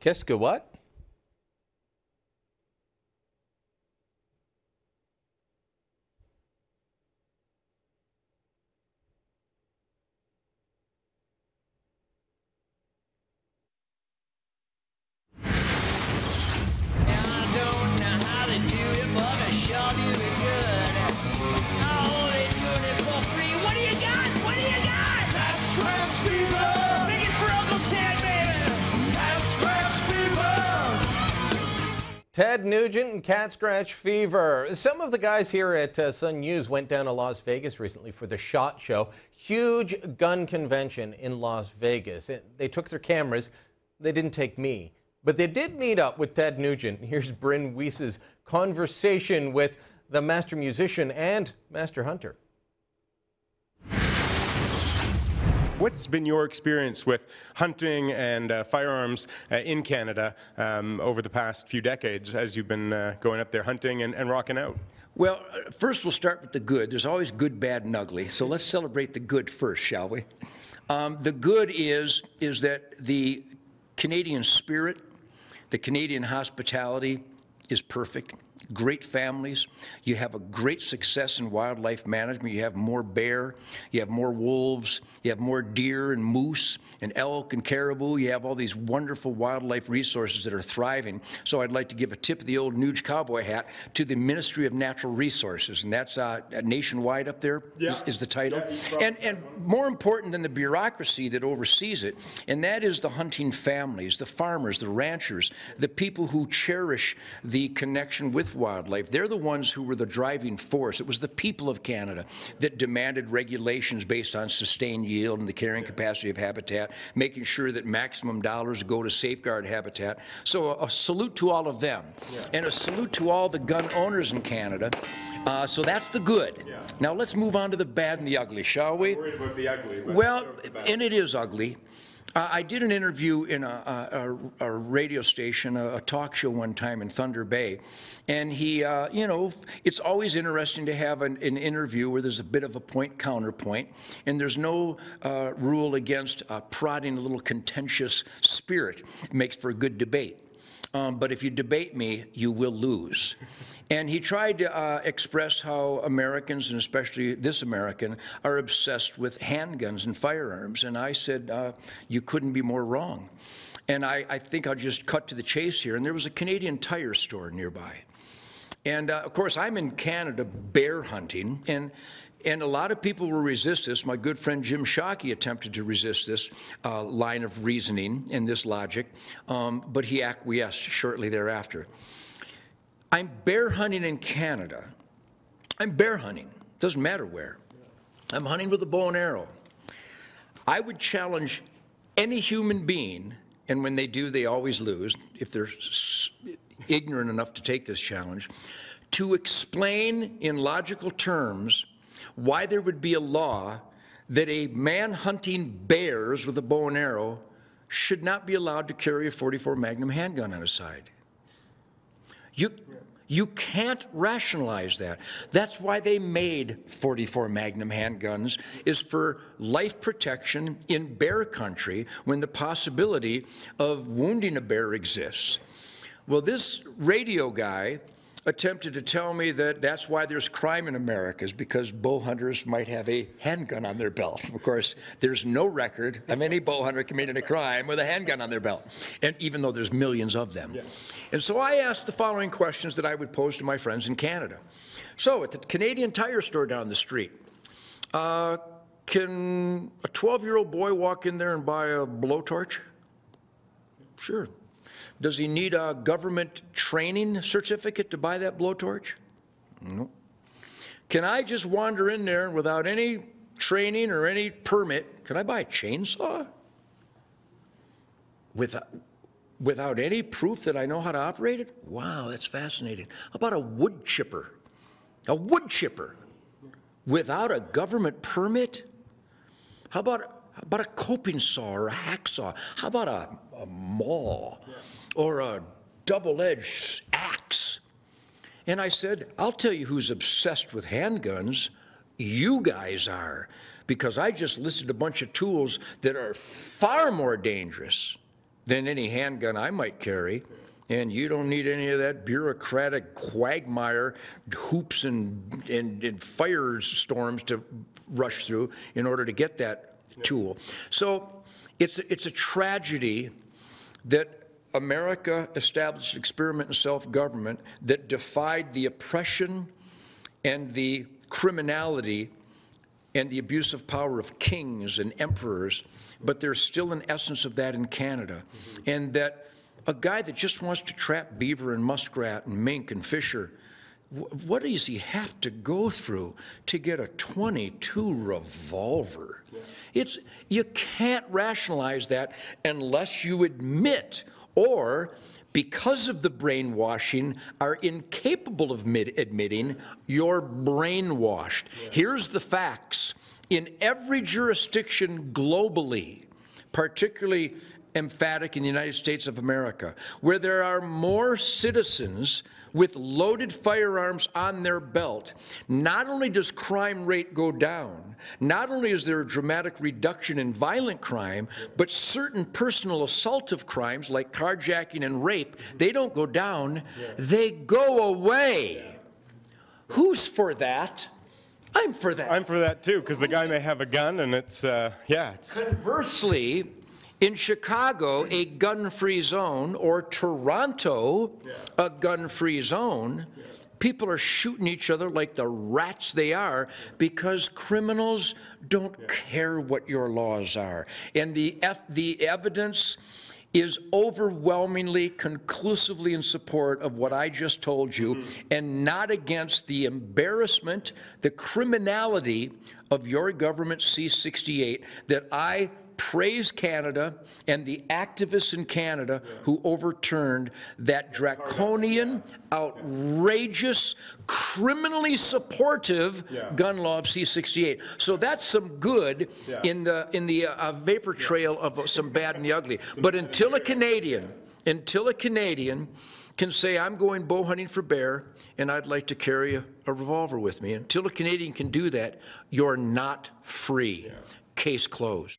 Qu'est-ce que what? Ted Nugent and cat scratch fever. Some of the guys here at Sun News went down to Las Vegas recently for the SHOT Show. Huge gun convention in Las Vegas. They took their cameras. They didn't take me. But they did meet up with Ted Nugent. Here's Bryn Weiss's conversation with the master musician and master hunter. What's been your experience with hunting and firearms in Canada over the past few decades as you've been going up there hunting and rocking out? Well, first we'll start with the good. There's always good, bad, and ugly. So let's celebrate the good first, shall we? The good is that the Canadian spirit, the Canadian hospitality is perfect. Great families. You have a great success in wildlife management. You have more bear, you have more wolves, you have more deer and moose and elk and caribou. You have all these wonderful wildlife resources that are thriving. So I'd like to give a tip of the old Nuge cowboy hat to the Ministry of Natural Resources, and that's nationwide up there is the title. Yeah, and more important than the bureaucracy that oversees it, and that is the hunting families, the farmers, the ranchers, the people who cherish the connection with wildlife. They're the ones who were the driving force. It was the people of Canada that demanded regulations based on sustained yield and the carrying capacity of habitat, making sure that maximum dollars go to safeguard habitat. So a salute to all of them, and a salute to all the gun owners in Canada. So that's the good. Now let's move on to the bad and the ugly, shall we? I'm worried about the ugly. Well, and it is ugly. I did an interview in a radio station, a talk show one time in Thunder Bay, and he, you know, it's always interesting to have an interview where there's a bit of a point-counterpoint, and there's no rule against prodding a little contentious spirit. It makes for a good debate. But if you debate me, you will lose. And he tried to express how Americans, and especially this American, are obsessed with handguns and firearms. And I said, you couldn't be more wrong. And I think I'll just cut to the chase here. And there was a Canadian Tire store nearby. And of course, I'm in Canada bear hunting. And a lot of people will resist this. My good friend Jim Shockey attempted to resist this line of reasoning and this logic, but he acquiesced shortly thereafter. I'm bear hunting in Canada. I'm bear hunting. Doesn't matter where. I'm hunting with a bow and arrow. I would challenge any human being, and when they do, they always lose, if they're ignorant enough to take this challenge, to explain in logical terms why there would be a law that a man hunting bears with a bow and arrow should not be allowed to carry a .44 Magnum handgun on his side. You can't rationalize that. That's why they made .44 Magnum handguns, is for life protection in bear country when the possibility of wounding a bear exists. Well, this radio guy attempted to tell me that that's why there's crime in America, is because bow hunters might have a handgun on their belt. Of course, there's no record of any bow hunter committing a crime with a handgun on their belt, and even though there's millions of them. Yeah. And so I asked the following questions that I would pose to my friends in Canada. So at the Canadian Tire store down the street, can a 12-year-old boy walk in there and buy a blowtorch? Sure. Does he need a government training certificate to buy that blowtorch? No. Can I just wander in there without any training or any permit? Can I buy a chainsaw? Without any proof that I know how to operate it? Wow, that's fascinating. How about a wood chipper? A wood chipper without a government permit? How about a coping saw or a hacksaw? How about a maul? Or a double-edged axe? And I said, I'll tell you who's obsessed with handguns. You guys are, because I just listed a bunch of tools that are far more dangerous than any handgun I might carry. And you don't need any of that bureaucratic quagmire, hoops and firestorms to rush through in order to get that tool. So it's a tragedy that America established an experiment in self-government that defied the oppression and the criminality and the abuse of power of kings and emperors, but there's still an essence of that in Canada. And that a guy that just wants to trap beaver and muskrat and mink and fisher, what does he have to go through to get a .22 revolver? You can't rationalize that unless you admit, or because of the brainwashing, are incapable of admitting you're brainwashed. Here's the facts. In every jurisdiction globally, particularly emphatic in the United States of America, where there are more citizens with loaded firearms on their belt, not only does crime rate go down, not only is there a dramatic reduction in violent crime, but certain personal assaultive crimes like carjacking and rape, they don't go down, they go away. Who's for that? I'm for that. I'm for that too, because the guy may have a gun and it's. Conversely, in Chicago, a gun-free zone, or Toronto, a gun-free zone, people are shooting each other like the rats they are because criminals don't care what your laws are. And the evidence is overwhelmingly, conclusively in support of what I just told you, and not against the embarrassment, the criminality of your government C-68 that I praise Canada and the activists in Canada who overturned that draconian, outrageous, criminally supportive gun law of C-68. So that's some good in the vapor trail of some bad and the ugly. But until a Canadian can say, I'm going bow hunting for bear and I'd like to carry a revolver with me, until a Canadian can do that, you're not free. Case closed.